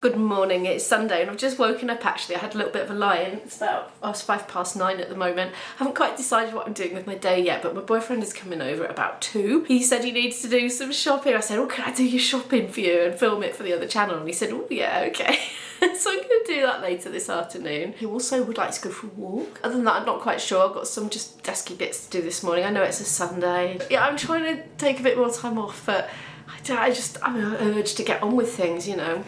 Good morning, it's Sunday and I've just woken up actually. I had a little bit of a lie-in. It's 9:05 at the moment. I haven't quite decided what I'm doing with my day yet, but my boyfriend is coming over at about 2. He said he needs to do some shopping. I said, oh, can I do your shopping for you and film it for the other channel? And he said, oh yeah, okay. So I'm going to do that later this afternoon. He also would like to go for a walk. Other than that, I'm not quite sure. I've got some just desky bits to do this morning. I know it's a Sunday. Yeah, I'm trying to take a bit more time off, but I'm urged to get on with things, you know.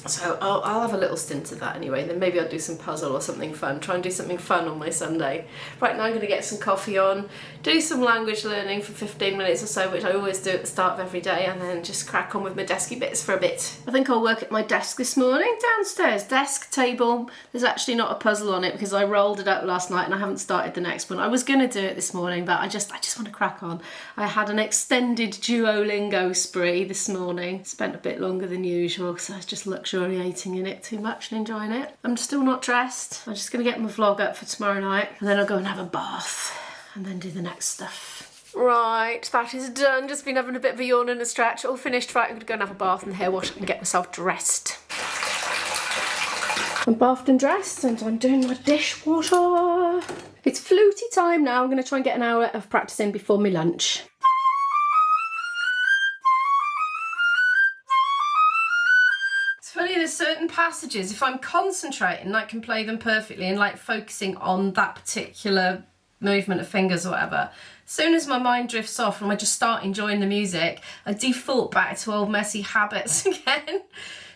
So I'll have a little stint of that anyway, then maybe I'll do some puzzle or something fun, try and do something fun on my Sunday. Right now I'm going to get some coffee on, do some language learning for 15 minutes or so, which I always do at the start of every day, and then just crack on with my desky bits for a bit. I think I'll work at my desk this morning, downstairs, desk, table. There's actually not a puzzle on it because I rolled it up last night and I haven't started the next one. I was going to do it this morning, but I just want to crack on. I had an extended Duolingo spree this morning, spent a bit longer than usual because I was just luxuriating in it too much and enjoying it. I'm still not dressed. I'm just going to get my vlog up for tomorrow night and then I'll go and have a bath and then do the next stuff. Right, that is done. Just been having a bit of a yawn and a stretch. All finished. Right, I'm going to go and have a bath and hair wash and get myself dressed. I'm bathed and dressed and I'm doing my dishwasher. It's fluty time now. I'm going to try and get an hour of practicing before my lunch. Funny, there's certain passages, if I'm concentrating, I can play them perfectly and like focusing on that particular movement of fingers or whatever. As soon as my mind drifts off and I just start enjoying the music, I default back to old messy habits again.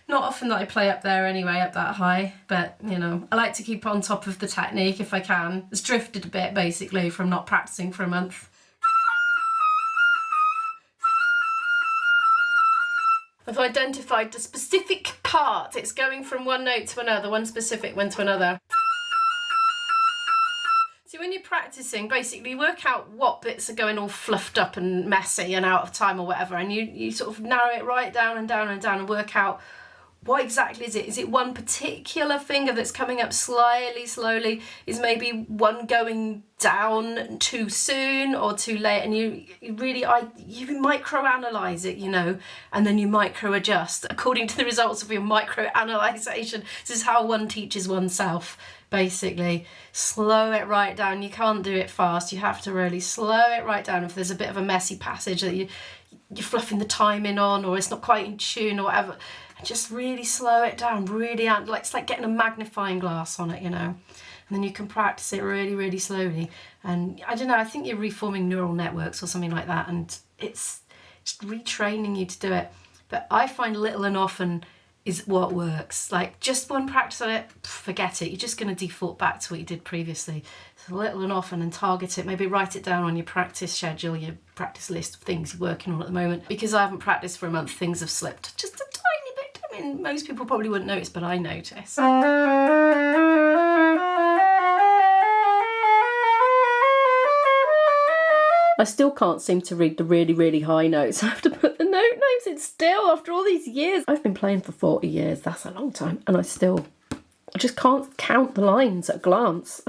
Not often that I play up there anyway, up that high, but you know, I like to keep on top of the technique if I can. It's drifted a bit basically from not practicing for a month. I've identified the specific part. It's going from one note to another, one specific one to another. See, when you're practicing, basically you work out what bits are going all fluffed up and messy and out of time or whatever, and you sort of narrow it right down and down and down and work out what exactly is it? Is it one particular finger that's coming up slightly slowly? Is maybe one going down too soon or too late? And you micro-analyse it, you know, and then you micro-adjust according to the results of your micro-analysation. This is how one teaches oneself, basically. Slow it right down. You can't do it fast. You have to really slow it right down. If there's a bit of a messy passage that you're fluffing the timing on, or it's not quite in tune or whatever, just really slow it down, really, like it's like getting a magnifying glass on it, you know, and then you can practice it really, really slowly. And I don't know, I think you're reforming neural networks or something like that, and it's just retraining you to do it. But I find little and often is what works. Like just one practice on it, forget it. You're just going to default back to what you did previously. So little and often, and target it. Maybe write it down on your practice schedule, your practice list of things you're working on at the moment. Because I haven't practiced for a month, things have slipped just a tiny bit. I mean, most people probably wouldn't notice, but I notice. I still can't seem to read the really, really high notes. I have to put the note names in still after all these years. I've been playing for 40 years, that's a long time, and I just can't count the lines at a glance.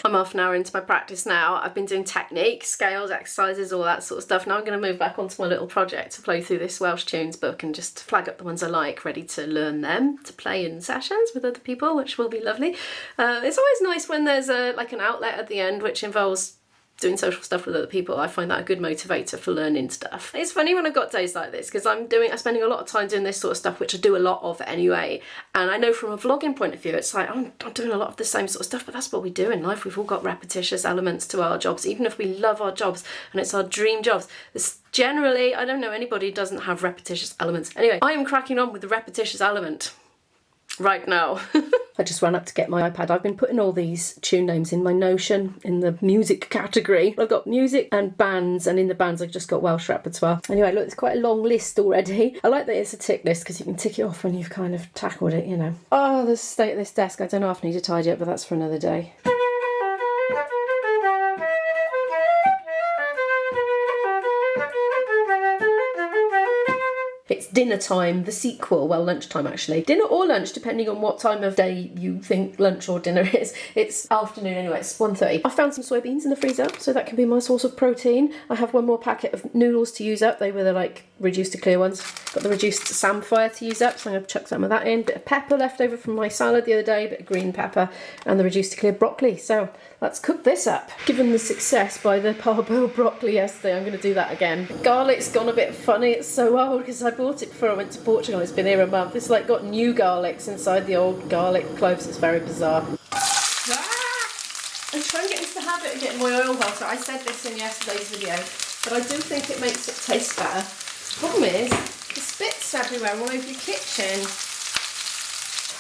I'm half an hour into my practice now. I've been doing technique, scales, exercises, all that sort of stuff. Now I'm going to move back onto my little project to play through this Welsh tunes book and just flag up the ones I like, ready to learn them, to play in sessions with other people, which will be lovely. It's always nice when there's like an outlet at the end, which involves doing social stuff with other people. I find that a good motivator for learning stuff. It's funny when I've got days like this because I'm spending a lot of time doing this sort of stuff, which I do a lot of anyway. And I know from a vlogging point of view, it's like I'm doing a lot of the same sort of stuff, but that's what we do in life. We've all got repetitious elements to our jobs, even if we love our jobs and it's our dream jobs. It's generally, I don't know anybody who doesn't have repetitious elements. Anyway, I am cracking on with the repetitious element right now. I just ran up to get my iPad. I've been putting all these tune names in my Notion in the music category. I've got music and bands, and in the bands I've just got Welsh repertoire. Anyway, look, it's quite a long list already. I like that it's a tick list because you can tick it off when you've kind of tackled it, you know. Oh, the state of this desk. I don't know if I need to tidy up, but that's for another day. It's dinner time, the sequel, well, lunchtime actually. Dinner or lunch, depending on what time of day you think lunch or dinner is. It's afternoon anyway, it's 1:30. I found some soybeans in the freezer, so that can be my source of protein. I have one more packet of noodles to use up. They were the like reduced to clear ones. Got the reduced SAMPHIRE to use up, so I'm going to chuck some of that in. Bit of pepper left over from my salad the other day, bit of green pepper, and the reduced to clear broccoli. So let's cook this up. Given the success by the parboiled broccoli yesterday, I'm going to do that again. Garlic's gone a bit funny. It's so old because I bought it before I went to Portugal. It's been here a month. It's like got new garlics inside the old garlic cloves. It's very bizarre. I'm trying to get into the habit of getting my oil butter. I said this in yesterday's video, but I do think it makes it taste better. The problem is, the spits everywhere all over your kitchen.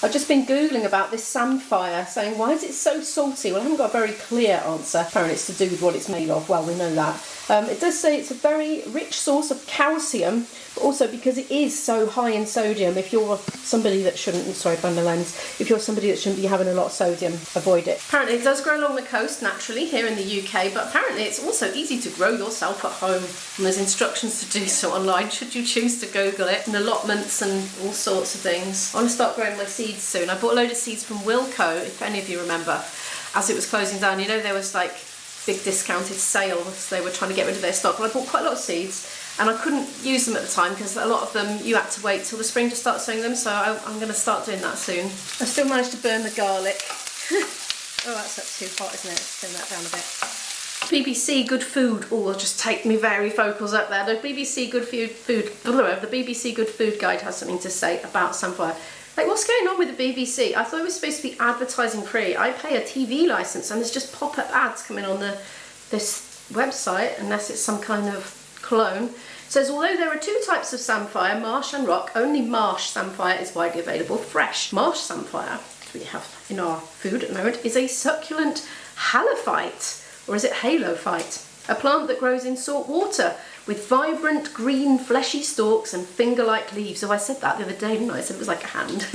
I've just been Googling about this SAMPHIRE, saying why is it so salty? Well, I haven't got a very clear answer. Apparently it's to do with what it's made of. Well, we know that. It does say it's a very rich source of calcium, but also because it is so high in sodium, if you're somebody that shouldn't, sorry, found the lens, if you're somebody that shouldn't be having a lot of sodium, avoid it. Apparently it does grow along the coast naturally here in the UK, but apparently it's also easy to grow yourself at home, and there's instructions to do so online should you choose to Google it, and allotments and all sorts of things. I want to start growing my seeds soon. I bought a load of seeds from Wilko, if any of you remember, as it was closing down. You know, there was like big discounted sales, they were trying to get rid of their stock. Well, I bought quite a lot of seeds and I couldn't use them at the time because a lot of them you had to wait till the spring to start sowing them, so I'm going to start doing that soon. I still managed to burn the garlic. Oh, that's up too hot, isn't it? Let's turn that down a bit. BBC Good Food. Oh, I'll just take me varifocals up there. The BBC Good Food Guide has something to say about SAMPHIRE. Like, what's going on with the BBC? I thought it was supposed to be advertising free. I pay a TV licence and there's just pop-up ads coming on this website, unless it's some kind of clone. It says, although there are two types of SAMPHIRE, marsh and rock, only marsh SAMPHIRE is widely available fresh. Marsh SAMPHIRE, which we have in our food at the moment, is a succulent halophyte, or is it halophyte? A plant that grows in salt water with vibrant green fleshy stalks and finger-like leaves. Oh, I said that the other day, didn't I? I said it was like a hand.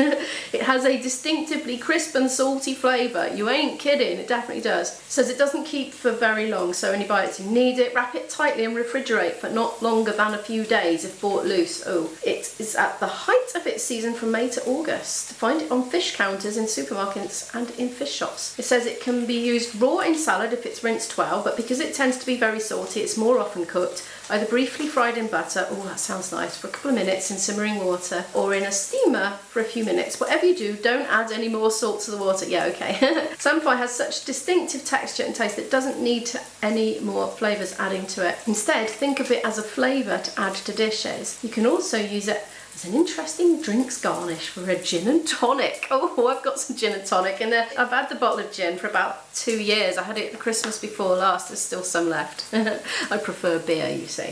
It has a distinctively crisp and salty flavour. You ain't kidding, it definitely does. It says it doesn't keep for very long, so when you buy it you need it. Wrap it tightly and refrigerate for not longer than a few days if bought loose. Oh, it is at the height of its season from May to August. Find it on fish counters in supermarkets and in fish shops. It says it can be used raw in salad if it's rinsed well, but because it tends to be very salty, it's more often cooked, either briefly fried in butter, oh that sounds nice, for a couple of minutes in simmering water, or in a steamer for a few minutes. Whatever you do, don't add any more salt to the water. Yeah, okay. SAMPHIRE has such distinctive texture and taste that it doesn't need any more flavours adding to it. Instead, think of it as a flavour to add to dishes. You can also use it as an interesting drinks garnish for a gin and tonic. Oh, I've got some gin and tonic in there. I've had the bottle of gin for about 2 years. I had it at Christmas before last. There's still some left. I prefer beer, you see.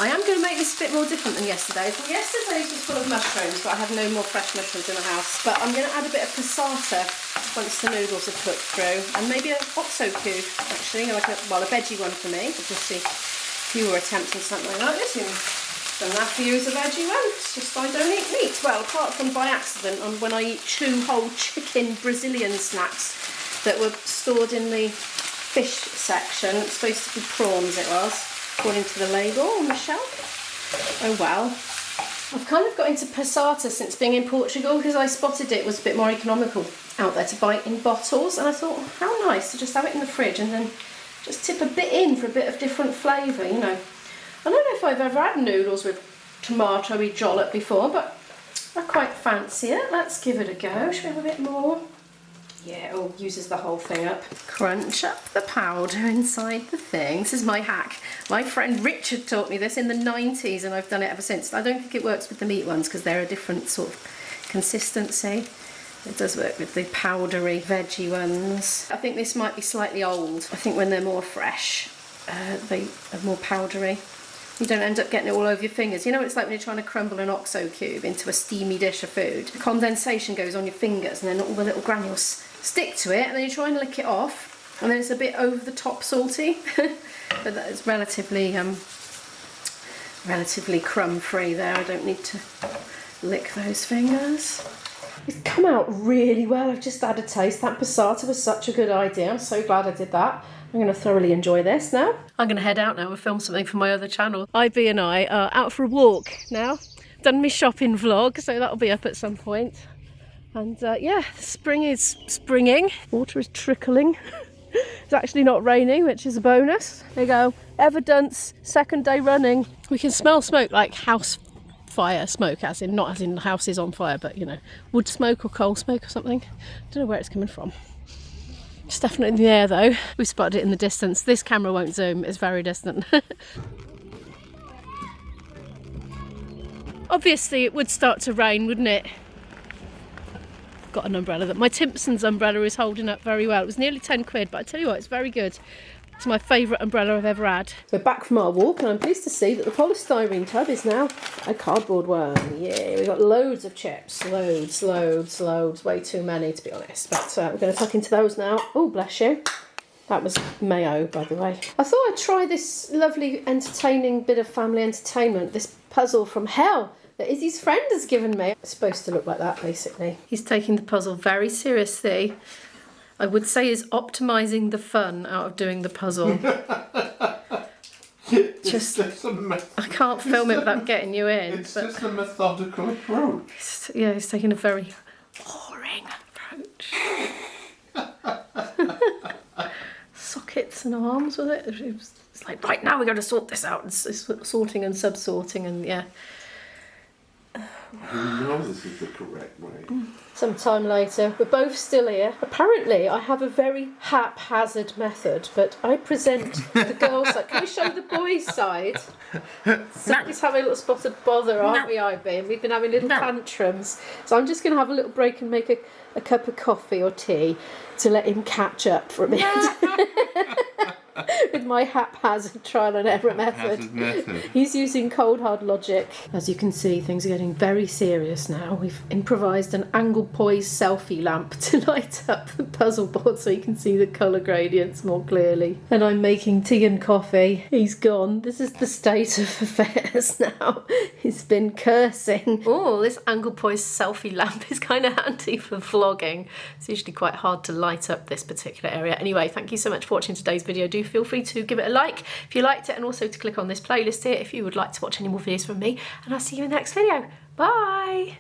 I am going to make this a bit more different than yesterday's. Yesterday's was full of mushrooms, but I have no more fresh mushrooms in the house. But I'm going to add a bit of passata once the noodles are cooked through, and maybe an oxo cube, actually, like a veggie one for me. We'll just see if you were attempting something like this. Done that for you as a veggie one. It's just I don't eat meat. Well, apart from by accident, on when I eat 2 whole chicken Brazilian snacks that were stored in the fish section. It's supposed to be prawns, it was, according to the label on the shelf. Oh well. I've kind of got into passata since being in Portugal because I spotted it was a bit more economical out there to buy in bottles, and I thought, how nice to just have it in the fridge and then just tip a bit in for a bit of different flavour, you know. I don't know if I've ever had noodles with tomatoey jollop before, but I quite fancy it. Let's give it a go. Should we have a bit more? Yeah, it all uses the whole thing up. Crunch up the powder inside the thing. This is my hack. My friend Richard taught me this in the 90s and I've done it ever since. I don't think it works with the meat ones because they're a different sort of consistency. It does work with the powdery veggie ones. I think this might be slightly old. I think when they're more fresh, they are more powdery. You don't end up getting it all over your fingers. You know what it's like when you're trying to crumble an oxo cube into a steamy dish of food? The condensation goes on your fingers and then all the little granules stick to it, and then you try and lick it off and then it's a bit over the top salty. But that is relatively crumb free there. I don't need to lick those fingers. It's come out really well. I've just had a taste. That passata was such a good idea. I'm so glad I did that. I'm going to thoroughly enjoy this now. I'm going to head out now and film something for my other channel. IB and I are out for a walk now. Done my shopping vlog, so that'll be up at some point. And yeah, spring is springing. Water is trickling. It's actually not raining, which is a bonus. There you go. Evidence, second day running. We can smell smoke, like house fire smoke, as in, not as in the house is on fire, but you know, wood smoke or coal smoke or something. Don't know where it's coming from. It's definitely in the air though. We spotted it in the distance. This camera won't zoom, it's very distant. Obviously it would start to rain, wouldn't it? Got an umbrella that my Timpson's umbrella is holding up very well. It was nearly 10 quid, but I tell you what, it's very good. It's my favourite umbrella I've ever had. We're back from our walk and I'm pleased to see that the polystyrene tub is now a cardboard one. Yeah, we've got loads of chips. Loads. Way too many, to be honest. But we're going to tuck into those now. Oh, bless you. That was mayo, by the way. I thought I'd try this lovely, entertaining bit of family entertainment, this puzzle from hell that Izzy's friend has given me. It's supposed to look like that, basically. He's taking the puzzle very seriously. I would say is optimising the fun out of doing the puzzle. I can't film it without getting you in. It's just a methodical approach. Yeah, he's taking a very boring approach. Sockets and arms with it. It's like, right, now we're going to sort this out. It's sorting and sub-sorting and yeah. You know this is the correct way. Sometime later, we're both still here. Apparently, I have a very haphazard method, but I present the girls' side. Can we show the boys' side? Somebody's having a little spot of bother, aren't we, IB? And we've been having little tantrums. So I'm just going to have a little break and make a cup of coffee or tea to let him catch up for a minute. With my haphazard trial and error method. He's using cold hard logic. As you can see, things are getting very serious now. We've improvised an angle poised selfie lamp to light up the puzzle board so you can see the colour gradients more clearly. And I'm making tea and coffee. He's gone. This is the state of affairs now. He's been cursing. Oh, this angle poised selfie lamp is kind of handy for vlogging. It's usually quite hard to light up this particular area. Anyway, thank you so much for watching today's video. Do feel free to give it a like if you liked it, and also to click on this playlist here if you would like to watch any more videos from me, and I'll see you in the next video. Bye!